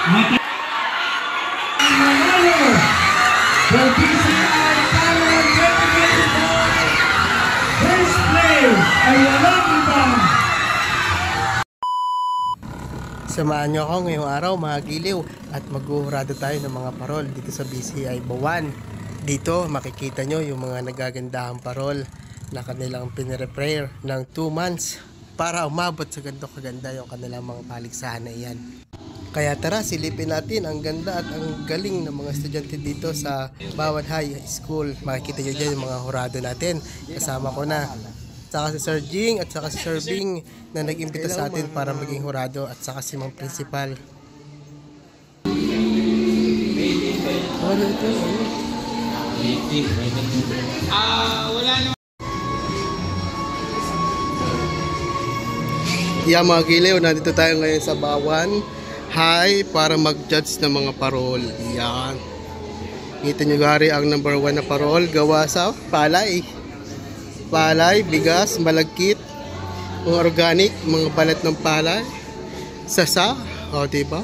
First place ay walang iba. Samahan nyo ako ngayong araw mga giliw at maghuhurado tayo ng mga parol dito sa BCI Buwan. Dito makikita nyo yung mga nagagandahang parol na kanilang pinire-prayer ng 2 months para umabot sa ganito kaganda yung kanilang mga paligsahan na iyan. Kaya tara, silipin natin ang ganda at ang galing ng mga estudyante dito sa Bawan High School. Makikita nyo dyan yung mga hurado natin. Kasama ko na saka si Sir Jing at saka si Sir Bing na nag-imbita sa atin para maging hurado at saka si Mang Principal. Yeah, mga giliw, nandito tayo ngayon sa Bawan High para mag-judge ng mga parol. Yan. Kita nyo gari ang number 1 na parol gawa sa palay. Palay, bigas, malagkit, mga organic, mga balat ng palay, sasa, o diba?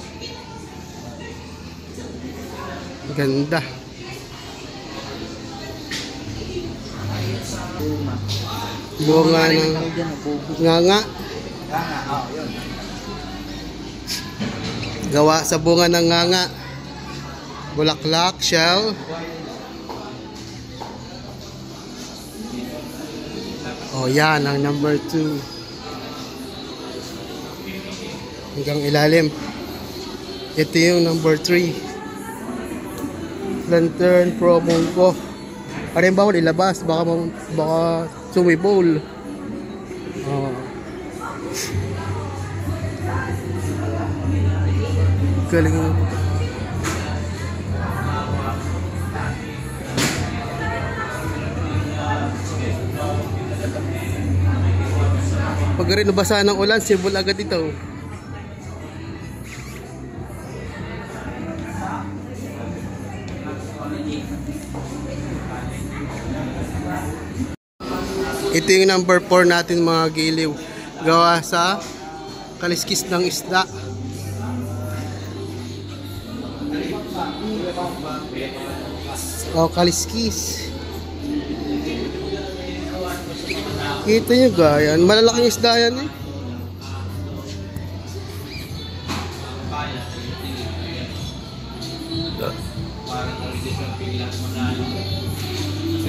Ganda. Bunga ng nganga. Gawa sa bunga ng nganga. Bulaklak, shell. Oh, yan ang number 2. Hanggang ilalim. Ito yung number 3. Lantern promo ko. Parin ba ako ilabas? Baka sumibol. Oh. Galing. Pag rin nabasa ng ulan, sibol agad ito. Ito yung number 4 natin mga giliw. Gawa sa kaliskis ng isda. O, kaliskis. Kita nyo gayan. Malalaking isda yan eh.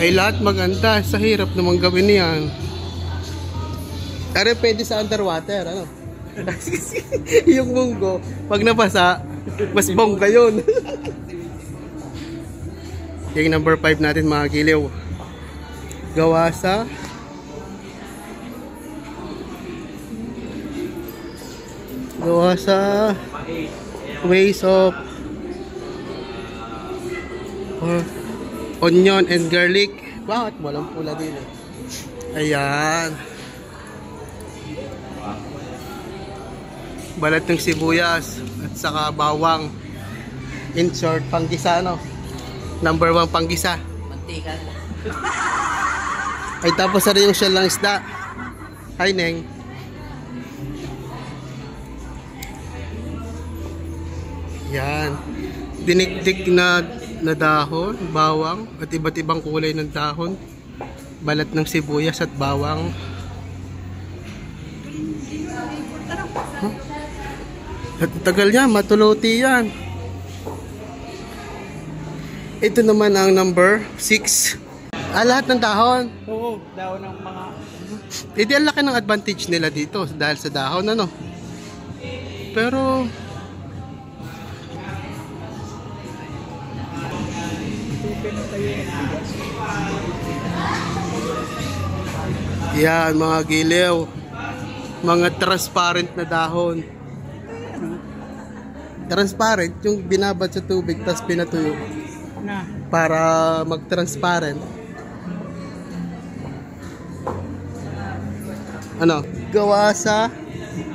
Ay lahat maganda. Sa hirap naman gawin yan. Pero pwede sa underwater. Ano? Yung munggo, pag napasa, mas bongga yun. Yung number 5 natin mga giliw. Gawa sa ways of onion and garlic. Bakit? Walang pula din eh. Ayan. Balat ng sibuyas at saka bawang. In short, panggisa no? Number 1 panggisa. Mantika. Ay tapos na rin yung shell ng isda. Hi Neng. Yan. Dinikdik na dahon, bawang at iba't ibang kulay ng dahon. Balat ng sibuyas at bawang. Huh? At tagal niya, matuluti yan. Ito naman ang number 6. Lahat ng dahon. Oo, dahon ng mga... Hindi ang laki ng advantage nila dito dahil sa dahon, ano. Pero yan mga giliw, mga transparent na dahon. Transparent yung binabad sa tubig tapos pinatuyo para mag-transparent. Ano? Gawa sa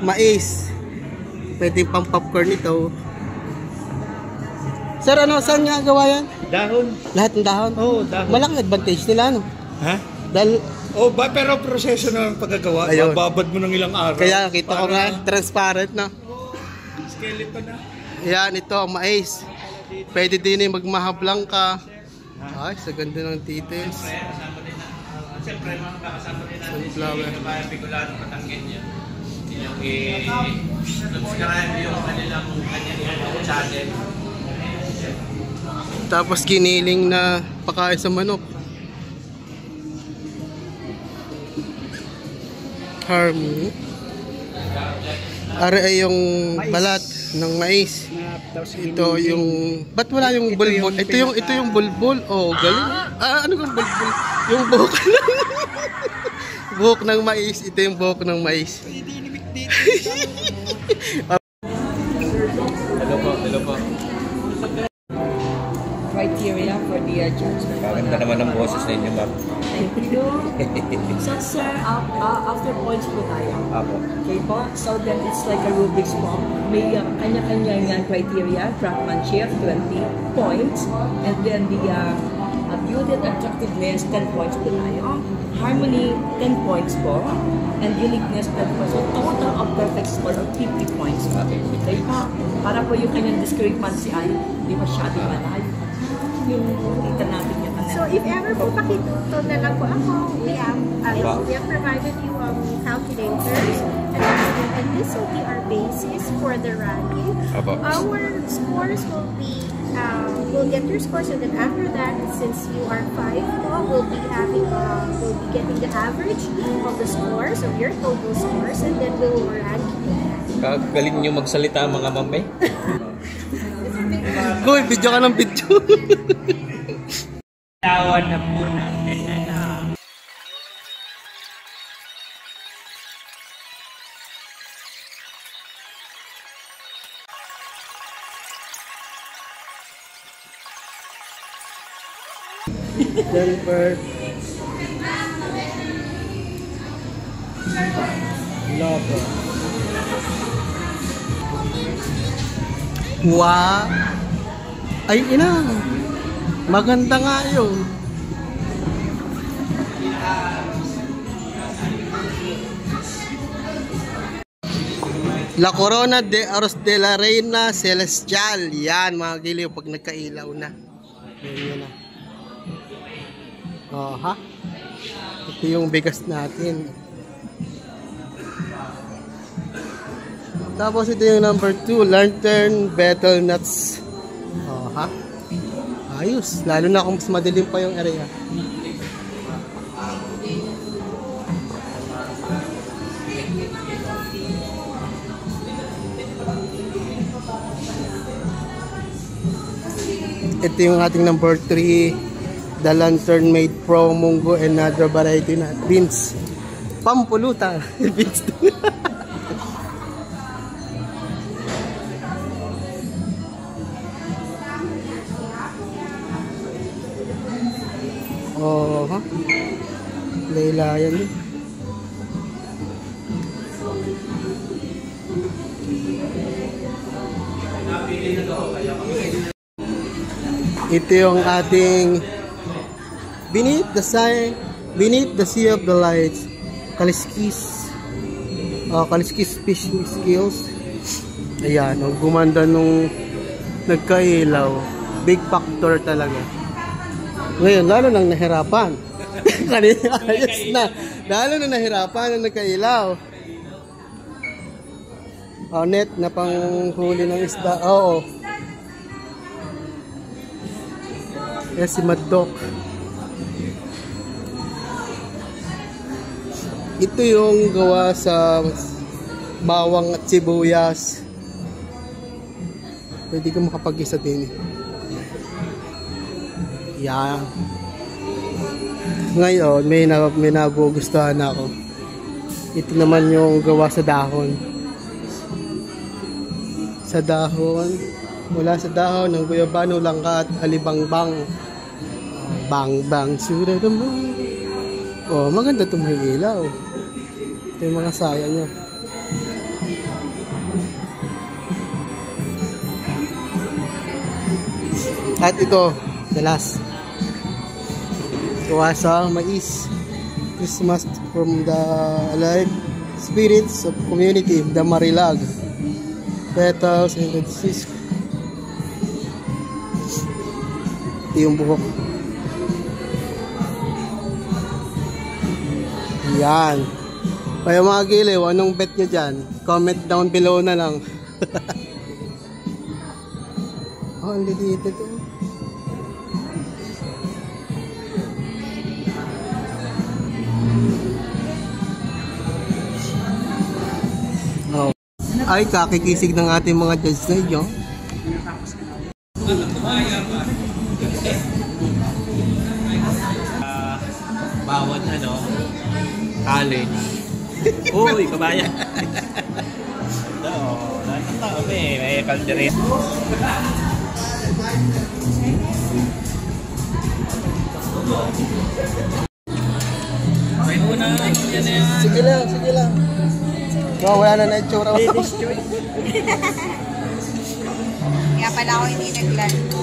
mais. Pwede pang popcorn ito. Sir, ano? Saan nga gawa yan? Dahon. Lahat ng dahon? Oo, dahon. Malaking advantage nila, ano? Ha? Dahil... Oh, pero proseso na ng pagkagawa. Babad mo ng ilang araw. Kaya kita ko nga, transparent na. Skeleton na. Ayan, ito ang mais. Pwede din magmahablang ka. Ay, sa ganda ng titis. Siyempre, makakasama din natin si Sunflower. Kabayan Bicolano Patanggen yan. Yung subscribe yung kanilang channel. Tapos giniling na pakain sa manok. Harmony. Are ay yung balat ng mais. Ito yung ba't wala yung bulbul? Ito yung bulbul. Oh, galing. Ano yung bulbul? Yung buhok. Buhok ng mais. Ito yung buhok ng mais. Hello po. Criteria for the judgment. Maganda naman ang boses ninyo, ma'am. Thank you. So, sir, after points po tayo. Apo. Okay po? So, then it's like a Rubik's po. May kanya-kanya criteria. Craftsmanship, 20 points. And then the beauty and attractiveness, 10 points po tayo. Harmony, 10 points po. And uniqueness, 10 points. So, total of perfect score of 50 points po. Okay po? Para po yung kanyang discrepancy ay hindi masyadong malayo. Yung kita natin yung So if ever po pakituto na lang po ako, we have provided you calculators and this will be our basis for the ranking. Our scores will be, we'll get your scores and then after that, since you are 5 po, we'll be getting the average of the scores, of your total scores, and then we will rank you. Galing nyo magsalita mga mambay. Goy, video ka ng video. Tawan na po natin. Denver. Lava. Wow. Ay, ina. Maganda nga yun. La Corona de Aros de la Reina Celestial. Yan, mga giliw, pag nagkailaw na. Yan na. Oh, ha? Ito yung bigas natin. Tapos ito yung number 2, Lantern Betel Nuts. Oh, ha? Ayos. Lalo na kung mas madilim pa yung area. Ito yung ating number 3, the Lantern Made Pro Mungo and other variety na beans. Pampulutan. Beans. Oh, ha? Laylayan din. Ito yung ating Beneath the Sea of the Lights, Kaliskis. Kaliskis Fishing Skills. Ayan, ang gumanda nung nagkailaw. Big factor talaga. Ngayon, lalo nang nahirapan. Kanina, ayos na. Lalo nang nahirapan nung nagkailaw. Net na panghuli ng isda. Oo. Yes, si Maddock. Ito yung gawa sa bawang at sibuyas. Pwede ka makapag-isa din. Yan. Ngayon, may nagugustuhan ako. Ito naman yung gawa sa dahon. Sa dahon. Mula sa dahon ng guyabano, langka at alibangbang. Bang bang sura naman. Oh, maganda itong may ilaw. Ito yung mga saya niya. At ito, the last. Gawa sa mais. Christmas from the alive spirits of community, the Marilag. Petals and the puti yung buhok. Yan. Kaya mga giliw, anong bet nyo dyan? Comment down below na lang. Oh, ang dito to. Oh. Ay, kakikisig ng ating mga judge na yun. Bawat college. Uy, kabayan. Oo, nakakatawa may kaldereta. May muna, yan na yan. Sige lang, sige lang. Oh, wala na itsura mo. Kaya pala ako hindi naglalaro.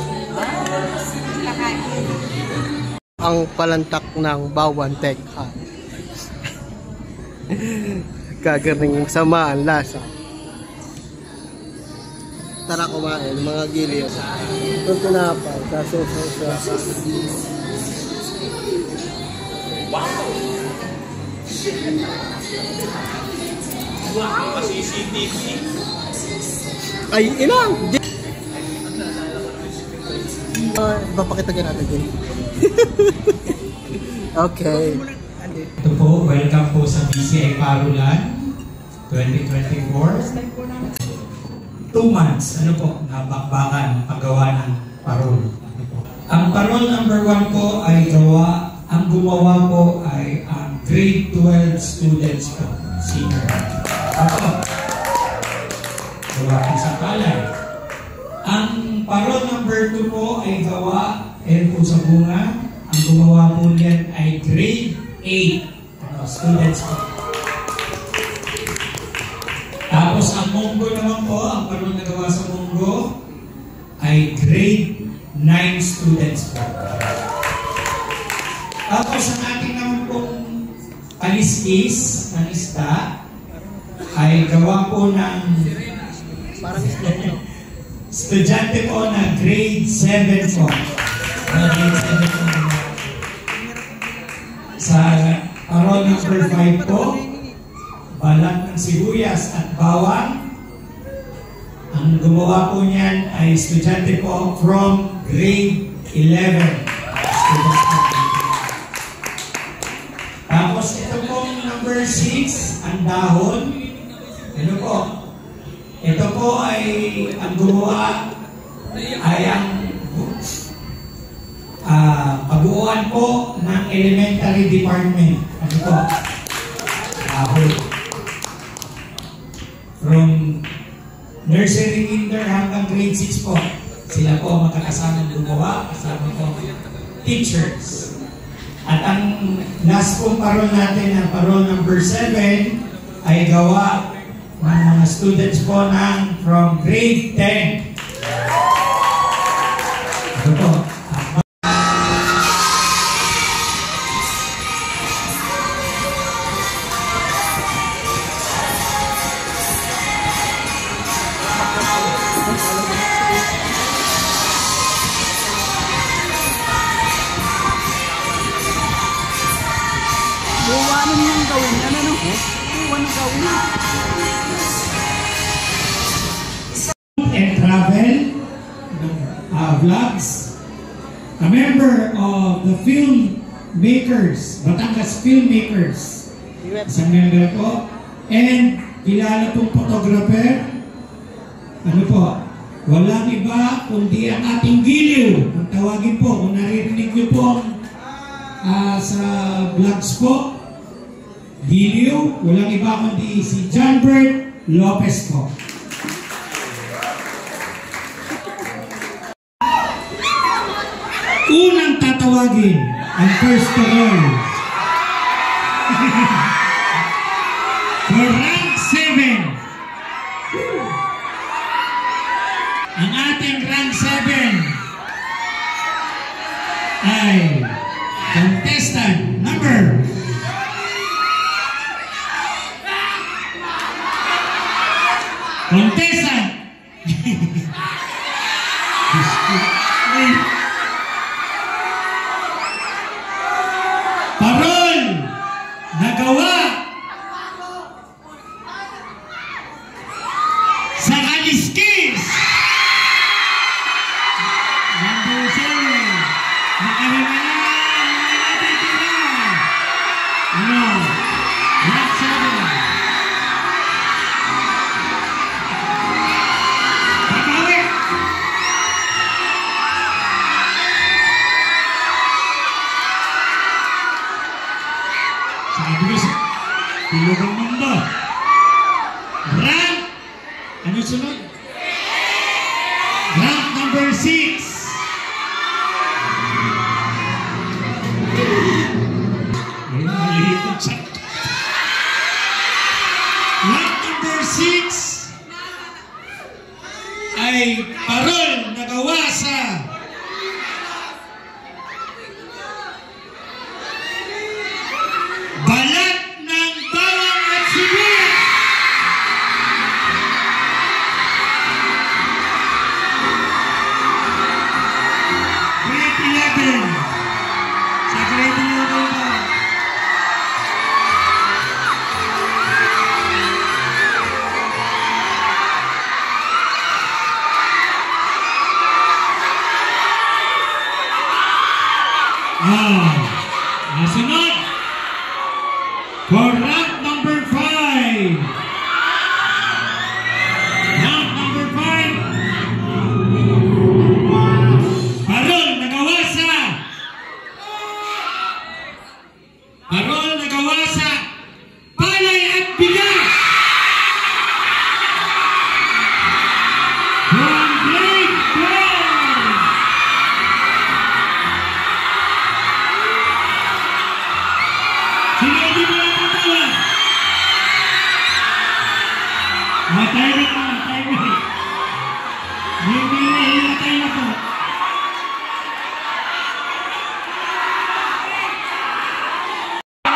Ang palantak ng Bawan Tech Hut. Gagaling sama ang lasa. Tara kumain, mga giliw. Itong tinapay, kaso sa Wow! Wow, CCTV. ay, inang! Papakita natin din. Okay. Ito po, welcome po sa BCI Parulan 2024. 2 months, nabakbakan ng paggawa ng parol. Ang parol number 1 po ay ang gumawa po ay ang grade 12 students po, senior. Ako, gawa isang palay. Ang parol number 2 po ay gawa po sa bunga. Ang gumawa po niyan ay grade 8 students po. Tapos ang munggo naman po, ang parol na gawa sa munggo ay grade 9 students po. Tapos ang ating naman pong paliskis ng isda ay gawa po ng estudyante po na grade 7 po. Grade 7 po. Sa parol number 5 po, balat ng sibuyas at bawang. Ang gumawa po niyan ay estudyante po from grade 11. Tapos ito pong number 6, ang dahon. Ano po? Ito po ay ang gumawa ay ang pagbuuan po ng elementary department. Ano po? Dahon. From nursery kinder hanggang grade 6 po. Sila po magkakasamang gumawa, kasama po teachers. At ang last pong parol natin, ang parol number 7, ay gawa ng mga students po ng from grade 10. Ito po. And travel vlogs, a member of the Filmmakers, Batangas Filmmakers, isang member po, and kilala pong photographer, ano po, walang iba kundi ang ating giliw. Ang tawagin po, kung naririnig nyo po sa vlogs po, giliw, walang iba kundi si John Bert Lopez po. Unang tatawagin ang first parol for rank 7. Ang ating rank 7 ay contestant number sa Kaliskis. Number 7. Nakahinga na. Natitira. Ano? Lot 7. Pagkawi. Sabi ko sa tulog ang mundo. Rank. Ano sunod? Rank number 6. Rank number 6 ay parol na gawa sa balat ng bawang at sibuyas. Grade 11. Sa grade 11 ba? Nasunod. For rank number 5. Rank number 5. Parol na gawa sa palay at bigas. From grade 12. Sino hindi mo lang tatawa? Timing na, timing. Hindi nahilatay na po.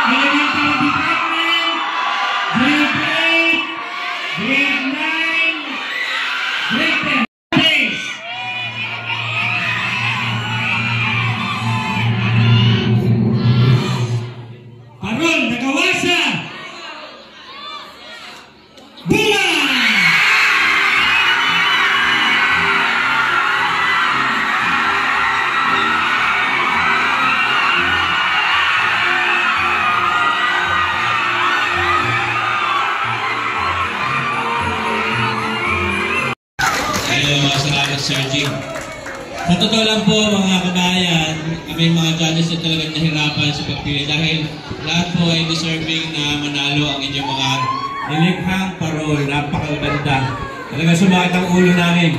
Elementary department, grade 8, grade 9, grade 10. Please. Parol na gawa sa bunga. Hello, salamat Sir Jim. Sa totoo lang po mga kabayan, kami mga judges ay talagang nahirapan sa pagpili dahil lahat po ay deserving na manalo ang inyong mga nilikhang parol. Napakaganda. Talaga sumakit ang ulo namin.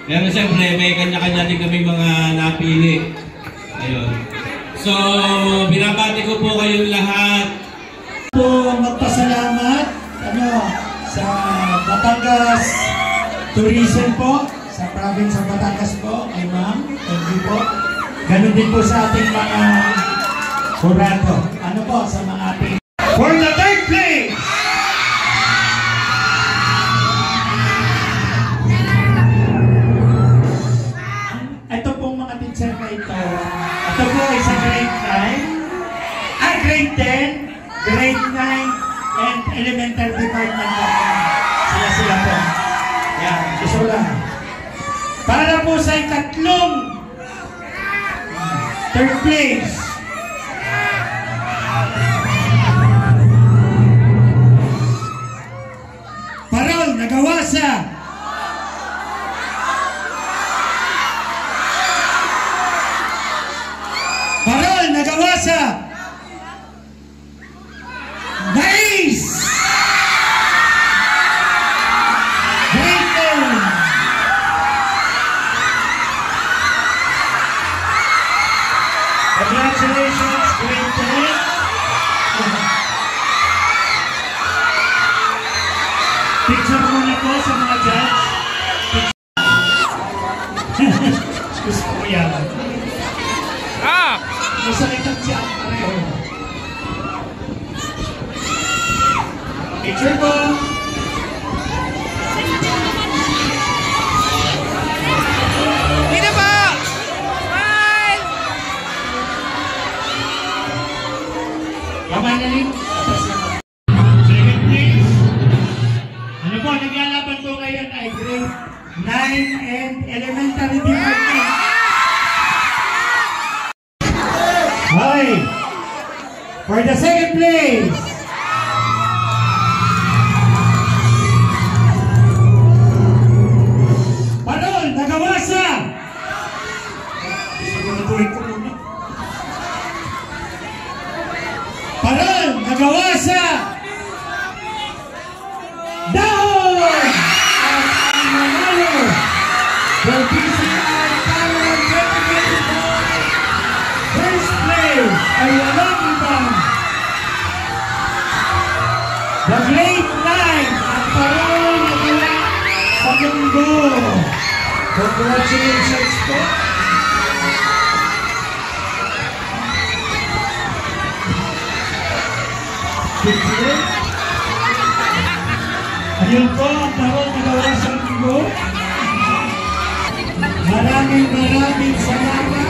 Pero siyempre may kanya-kanya din kami mga napili. Ayun. So, binabati ko po kayong lahat. Po magpasalamat sa Batangas Tourism po, sa province ng Batangas po, kay ma'am, thank you po. Ganun din po sa ating mga kurado. Ano po, sa mga ating... For the third place! Ito pong mga teacher na ito. Ito po ay sa grade 9, grade 10, grade 9, and elementary department po. Sila po. Yan, gusto lang. Para po sa ikatlong third place. Parol na gawa sa mais. Congratulations, grade 10. Picture muna po sa mga dyan. naman po ngayon ay grade 9 and elementary department. Okay. For the second place. Parol, Nagawasa. Parol, Nagawasa. Dahon! At ang nanalo for PCI Talent 2024 first place ay walang ibang the grade 9 at Parol Nagala sa mundo. Congratulations po. Ayun po ang Parol Nagala sa mundo. Maraming salamat.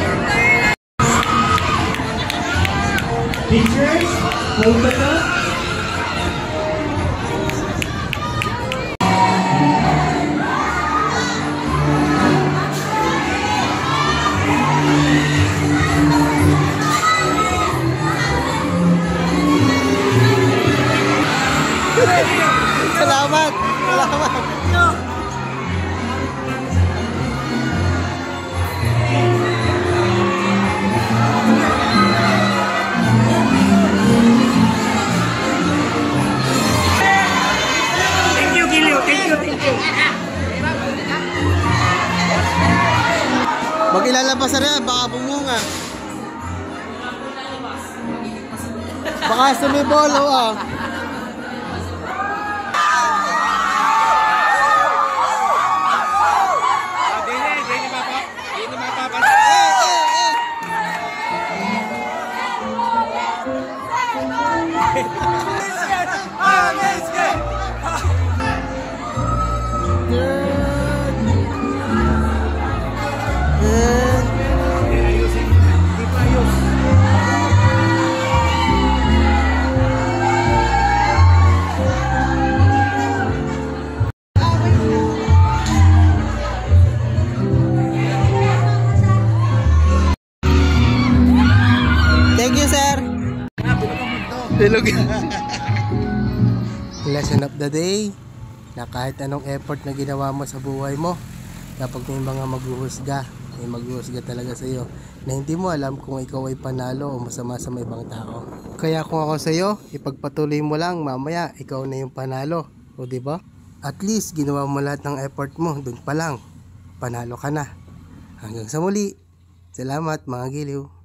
Teachers, hold it up. Salamat! Salamat! Thank you, Gilio. Thank you. Huwag ilalabas na rin, baka bumunga. Baka sumibolo ah. Thank you, sir. Lesson of the day na kahit anong effort na ginawa mo sa buhay mo, kapag may mga maghuhusga, may maghuhusga talaga sa iyo na hindi mo alam kung ikaw ay panalo o masama sa may ibang tao. Kaya kung ako sa iyo, ipagpatuloy mo lang, mamaya ikaw na yung panalo, o di ba? At least ginawa mo lahat ng effort mo, dun pa lang panalo ka na. Hanggang sa muli. Salamat mga giliw.